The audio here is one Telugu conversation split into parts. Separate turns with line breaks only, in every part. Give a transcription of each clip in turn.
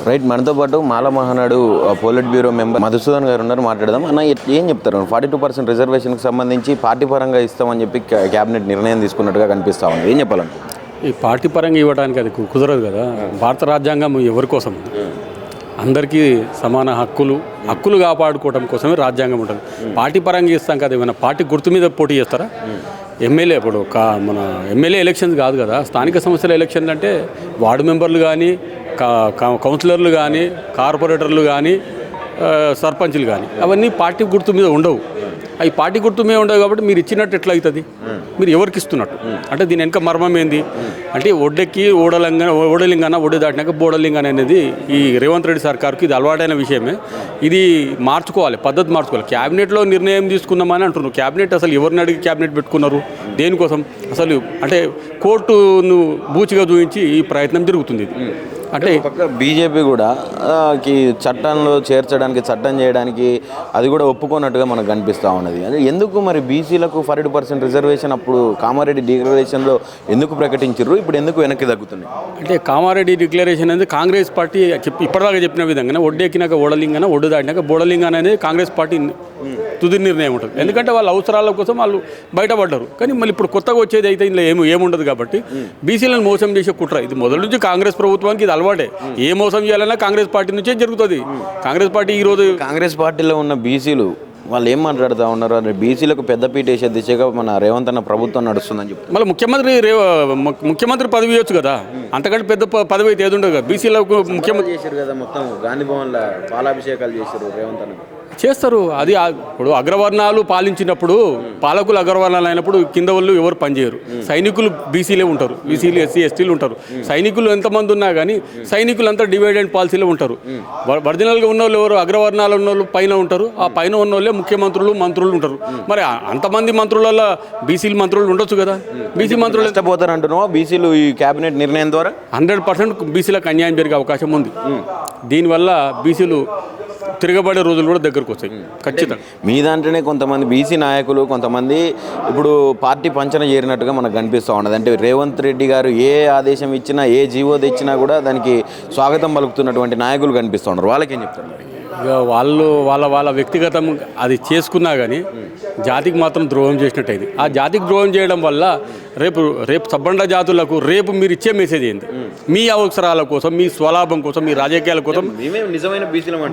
రైట్, మనతో పాటు Mala Mahanadu politburo member Madhusudan garu ఉన్నారు, మాట్లాడదాం. అన్న, ఏం చెప్తారు? 42% రిజర్వేషన్కి సంబంధించి పార్టీ పరంగా ఇస్తామని చెప్పి క్యాబినెట్ నిర్ణయం తీసుకున్నట్టుగా కనిపిస్తూ ఉంది. ఏం చెప్పాలంటే
ఈ పార్టీ పరంగా ఇవ్వడానికి అది కుదరదు కదా. భారత రాజ్యాంగం ఎవరి కోసం? అందరికీ సమాన హక్కులు కాపాడుకోవడం కోసమే రాజ్యాంగం ఉంటుంది. పార్టీ పరంగా ఇస్తాం కదా. ఏమైనా పార్టీ గుర్తు మీద పోటీ చేస్తారా? ఎమ్మెల్యే ఇప్పుడు మన ఎమ్మెల్యే ఎలక్షన్స్ కాదు కదా, స్థానిక సంస్థల ఎలక్షన్లు అంటే వార్డు మెంబర్లు కానీ, కౌన్సిలర్లు కానీ, కార్పొరేటర్లు కానీ, సర్పంచ్లు కానీ అవన్నీ పార్టీ గుర్తు మీద ఉండవు. అవి పార్టీ గుర్తు మీద ఉండవు కాబట్టి మీరు ఇచ్చినట్టు ఎట్లా అవుతుంది? మీరు ఎవరికి ఇస్తున్నట్టు? అంటే దీని వెనక మర్మం ఏంది అంటే, ఒడ్డెక్కి ఓడలింగాన ఒడ్డు దాటినాక బోడలింగాన అనేది ఈ రేవంత్ రెడ్డి సర్కార్కి ఇది అలవాటైన విషయమే. ఇది మార్చుకోవాలి, పద్ధతి మార్చుకోవాలి. క్యాబినెట్లో నిర్ణయం తీసుకున్నామని అంటున్నారు. క్యాబినెట్ అసలు ఎవరిని అడిగి క్యాబినెట్ పెట్టుకున్నారు? దేనికోసం? అసలు అంటే కోర్టును బూచిగా చూపించి ఈ ప్రయత్నం జరుగుతుంది. అంటే
పక్క బీజేపీ కూడా చట్టంలో చేర్చడానికి, చట్టం చేయడానికి అది కూడా ఒప్పుకున్నట్టుగా మనకు కనిపిస్తూ ఉన్నది. అంటే ఎందుకు మరి బీసీలకు 40% రిజర్వేషన్ అప్పుడు కామారెడ్డి డిక్లరేషన్లో ఎందుకు ప్రకటించారు, ఇప్పుడు ఎందుకు వెనక్కి తగ్గుతుంది?
అంటే కామారెడ్డి డిక్లరేషన్ అనేది కాంగ్రెస్ పార్టీ ఇప్పటిదాకా చెప్పిన విధంగానే ఒడ్డెక్కినాక ఓడలింగాన, ఒడ్డు దాటినాక బోడలింగాన అనేది కాంగ్రెస్ పార్టీ తుది నిర్ణయం ఉంటుంది. ఎందుకంటే వాళ్ళ అవసరాల కోసం వాళ్ళు బయటపడ్డారు. కానీ మళ్ళీ ఇప్పుడు కొత్తగా వచ్చేది అయితే ఇందులో ఏముండదు కాబట్టి బీసీలను మోసం చేసే కుట్ర ఇది మొదటి నుంచి కాంగ్రెస్ ప్రభుత్వానికి ఇది అలవాటే. ఏ మోసం చేయాలన్నా కాంగ్రెస్ పార్టీ నుంచే జరుగుతుంది. కాంగ్రెస్ పార్టీ ఈరోజు
కాంగ్రెస్ పార్టీలో ఉన్న బీసీలు వాళ్ళు ఏం మాట్లాడుతూ ఉన్నారు అంటే, బీసీలకు పెద్దపీట వేసే దిశగా మన రేవంత్ అన్న ప్రభుత్వం నడుస్తుందని చెప్పి
మళ్ళీ ముఖ్యమంత్రి పదవి ఇవ్వచ్చు కదా. అంతకంటే పెద్ద పదవి అయితే ఏది ఉండదు కదా. బీసీలకు ముఖ్యమంత్రి
చేశారు కదా, మొత్తం గాంధీ భవన్లో పాలాభిషేకాలు చేశారు రేవంత్ అన్న.
చేస్తారు. అది ఇప్పుడు అగ్రవర్ణాలు పాలించినప్పుడు, పాలకులు అగ్రవర్ణాలు అయినప్పుడు కింద వాళ్ళు ఎవరు పనిచేయరు. సైనికులు బీసీలే ఉంటారు, బీసీలు ఎస్సీ ఎస్టీలు ఉంటారు. సైనికులు ఎంతమంది ఉన్నా కానీ సైనికులు అంతా డివైడ్ అండ్ పాలసీలో ఉంటారు. ఒరిజినల్గా ఉన్న వాళ్ళు ఎవరు? అగ్రవర్ణాలు ఉన్న వాళ్ళు పైన ఉంటారు. ఆ పైన ఉన్న వాళ్ళే ముఖ్యమంత్రులు, మంత్రులు ఉంటారు. మరి అంతమంది మంత్రులలో బీసీలు మంత్రులు ఉండొచ్చు కదా. బీసీ మంత్రులు
ఇష్టపోతారు అంటున్నావా? బీసీలు ఈ క్యాబినెట్ నిర్ణయం ద్వారా
100% బీసీలకు అన్యాయం జరిగే అవకాశం ఉంది. దీనివల్ల బీసీలు తిరగబడే రోజులు కూడా దగ్గరకు వస్తాయి ఖచ్చితంగా.
మీ దాంట్లోనే కొంతమంది బీసీ నాయకులు, కొంతమంది ఇప్పుడు పార్టీ పంచన చేరినట్టుగా మనకు కనిపిస్తూ ఉన్నది. అంటే రేవంత్ రెడ్డి గారు ఏ ఆదేశం ఇచ్చినా, ఏ జీవో తెచ్చినా కూడా దానికి స్వాగతం పలుకుతున్నటువంటి నాయకులు కనిపిస్తూ ఉన్నారు. వాళ్ళకేం చెప్తారు?
ఇక వాళ్ళ వ్యక్తిగతం అది చేసుకున్నా కానీ జాతికి మాత్రం ద్రోహం చేసినట్టు అయింది. ఆ జాతికి ద్రోహం చేయడం వల్ల రేపు సబ్బండ జాతులకు రేపు మీరు ఇచ్చే మెసేజ్ ఏంది? మీ అవసరాల కోసం, మీ స్వలాభం కోసం, మీ రాజకీయాల కోసం
నిజమైన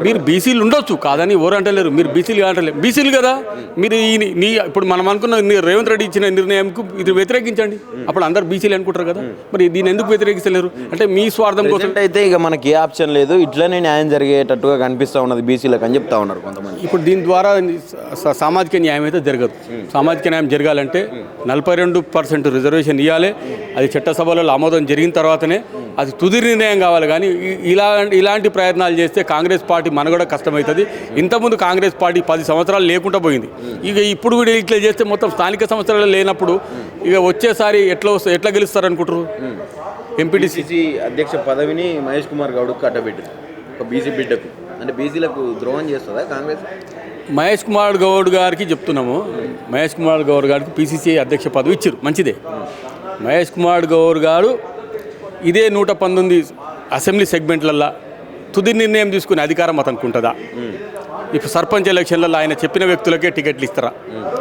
మీరు బీసీలు ఉండొచ్చు, కాదని ఎవరు అంటలేరు. మీరు బీసీలు అంటలేరు, బీసీలు కదా మీరు. ఇప్పుడు మనం అనుకున్న రేవంత్ రెడ్డి ఇచ్చిన నిర్ణయంకు ఇది వ్యతిరేకించండి, అప్పుడు అందరు బీసీలు అనుకుంటారు కదా. మరి దీన్ని ఎందుకు వ్యతిరేకిస్తలేరు? అంటే మీ స్వార్థం కోసం.
అయితే ఇక మనకి ఏ ఆప్షన్ లేదు, ఇట్లనే న్యాయం జరిగేటట్టుగా కనిపిస్తూ ఉన్నది బీసీలకు అని చెప్తా ఉన్నారు కొంతమంది.
ఇప్పుడు దీని ద్వారా సామాజిక న్యాయం అయితే జరగదు. సామాజిక న్యాయం జరగాలంటే 42% రిజర్వేషన్ ఇవ్వాలి. అది చట్టసభలలో ఆమోదం జరిగిన తర్వాతనే అది తుది నిర్ణయం కావాలి. కానీ ఇలాంటి ప్రయత్నాలు చేస్తే కాంగ్రెస్ పార్టీ మనుగడ కష్టమవుతుంది. ఇంతకుముందు కాంగ్రెస్ పార్టీ 10 సంవత్సరాలు లేకుండా పోయింది. ఇక ఇప్పుడు కూడా ఇట్లా చేస్తే మొత్తం స్థానిక సంస్థలలో లేనప్పుడు ఇక వచ్చేసారి ఎట్లా గెలుస్తారనుకుంటారు?
ఎంపీటీసీ అధ్యక్ష పదవిని మహేష్ కుమార్ గౌడ్కు కట్టబెట్టింది ఒక బీసీ బిడ్డకు. అంటే బీసీలకు ద్రోహం చేస్తుందా కాంగ్రెస్?
మహేష్ కుమార్ గౌడ్ గారికి చెప్తున్నాము. మహేష్ కుమార్ గౌడ్ గారికి పీసీసీ అధ్యక్ష పదవి ఇచ్చారు, మంచిదే. మహేష్ కుమార్ గౌడ్ గారు ఇదే 119 అసెంబ్లీ సెగ్మెంట్లల్లో తుది నిర్ణయం తీసుకునే అధికారం అతనికి ఉంటుందా? ఇప్పుడు సర్పంచ్ ఎలక్షన్లలో ఆయన చెప్పిన వ్యక్తులకే టికెట్లు ఇస్తారా?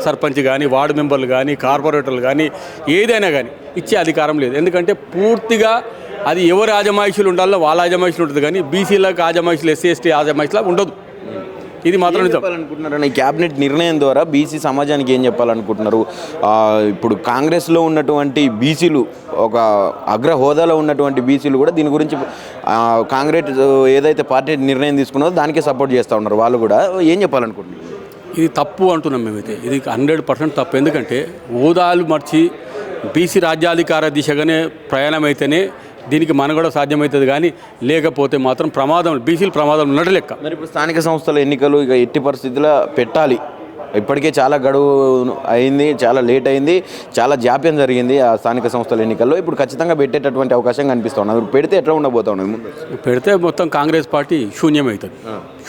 సర్పంచ్ కానీ, వార్డు మెంబర్లు కానీ, కార్పొరేటర్లు కానీ, ఏదైనా కానీ ఇచ్చే అధికారం లేదు. ఎందుకంటే పూర్తిగా అది ఎవరి ఆజమాయిషులు ఉండాలో వాళ్ళ ఆజమాయిషులు ఉంటుంది. కానీ బీసీలకు ఆజమాయిషులు, ఎస్సీ ఎస్టీ ఆజమాయిషులా ఉండదు. ఇది మాత్రం
చెప్పాలనుకుంటున్నారు. ఈ క్యాబినెట్ నిర్ణయం ద్వారా బీసీ సమాజానికి ఏం చెప్పాలనుకుంటున్నారు? ఇప్పుడు కాంగ్రెస్లో ఉన్నటువంటి బీసీలు, ఒక అగ్ర హోదాలో ఉన్నటువంటి బీసీలు కూడా దీని గురించి కాంగ్రెస్ ఏదైతే పార్టీ నిర్ణయం తీసుకున్నదో దానికే సపోర్ట్ చేస్తూ ఉన్నారు. వాళ్ళు కూడా ఏం చెప్పాలనుకుంటున్నారు?
ఇది తప్పు అంటున్నాం మేమైతే. ఇది 100% తప్పు. ఎందుకంటే హోదాలు మర్చి బీసీ రాజ్యాధికార దిశగానే ప్రయాణం అయితేనే దీనికి మనుగడ సాధ్యమవుతుంది. కానీ లేకపోతే మాత్రం ప్రమాదం, బీసీలు ప్రమాదం ఉన్నట్టు లెక్క.
మరి ఇప్పుడు స్థానిక సంస్థల ఎన్నికలు ఇక ఎట్టి పరిస్థితుల్లో పెట్టాలి. ఇప్పటికే చాలా గడువు అయింది, చాలా లేట్ అయింది, చాలా జాప్యం జరిగింది ఆ స్థానిక సంస్థల ఎన్నికల్లో. ఇప్పుడు ఖచ్చితంగా పెట్టేటటువంటి అవకాశం కనిపిస్తూ ఉన్నది. పెడితే ఎట్లా ఉండబోతా ఉన్నది?
పెడితే మొత్తం కాంగ్రెస్ పార్టీ శూన్యమవుతుంది.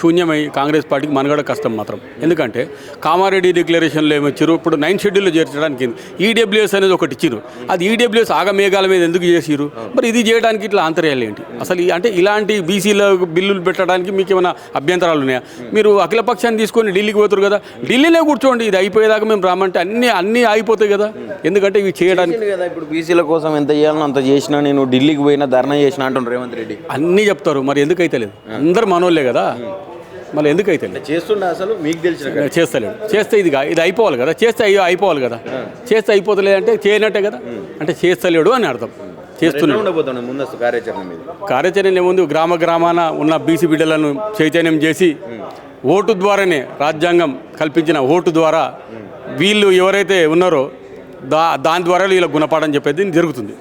శూన్యమై కాంగ్రెస్ పార్టీకి మనగడ కష్టం మాత్రం. ఎందుకంటే కామారెడ్డి డిక్లరేషన్లో ఏమొచ్చారు, ఇప్పుడు 9th షెడ్యూల్లో చేర్చడానికి ఈడబ్ల్యూఎస్ అనేది ఒకటి ఇచ్చారు. అది ఈడబ్ల్యూఎస్ ఆగమేఘాల మీద ఎందుకు చేసిరు, మరి ఇది చేయడానికి ఇట్లా ఆంతర్యాలు ఏంటి అసలు? అంటే ఇలాంటి బీసీల బిల్లులు పెట్టడానికి మీకు ఏమైనా అభ్యంతరాలు ఉన్నాయా? మీరు అఖిలపక్షాన్ని తీసుకొని ఢిల్లీకి పోతారు కదా, ఢిల్లీలో కూర్చోండి, ఇది అయిపోయేదాకా మేము రామంటే అన్నీ అయిపోతాయి కదా. ఎందుకంటే ఇవి చేయడానికి
కదా ఇప్పుడు బీసీల కోసం ఎంత చేయాలనో అంత చేసినా, నేను ఢిల్లీకి పోయినా ధర్నా చేసినా అంటున్నారు రేవంత్ రెడ్డి.
అన్నీ చెప్తారు, మరి ఎందుకు అయితే లేదు? అందరు మనోళ్ళే కదా, మళ్ళీ ఎందుకు అయితే లేదు?
చేస్తుండే అసలు మీకు తెలిసిన
చేస్తలేడు. చేస్తే ఇది అయిపోవాలి కదా, చేస్తే అయిపోవాలి కదా. చేస్తే అయిపోతలేదు అంటే చేయనట్టే కదా, అంటే చేస్తలేడు అని అర్థం. చేస్తున్నాడు.
ఉండబోతుంది ముందస్తు కార్యాచరణ మీద.
కార్యాచరణ ఏముంది, గ్రామాన ఉన్న బీసీ బిడ్డలను చైతన్యం చేసి ఓటు ద్వారానే, రాజ్యాంగం కల్పించిన ఓటు ద్వారా వీళ్ళు ఎవరైతే ఉన్నారో దాని ద్వారా వీళ్ళ గుణపాఠం చెప్పేది జరుగుతుంది.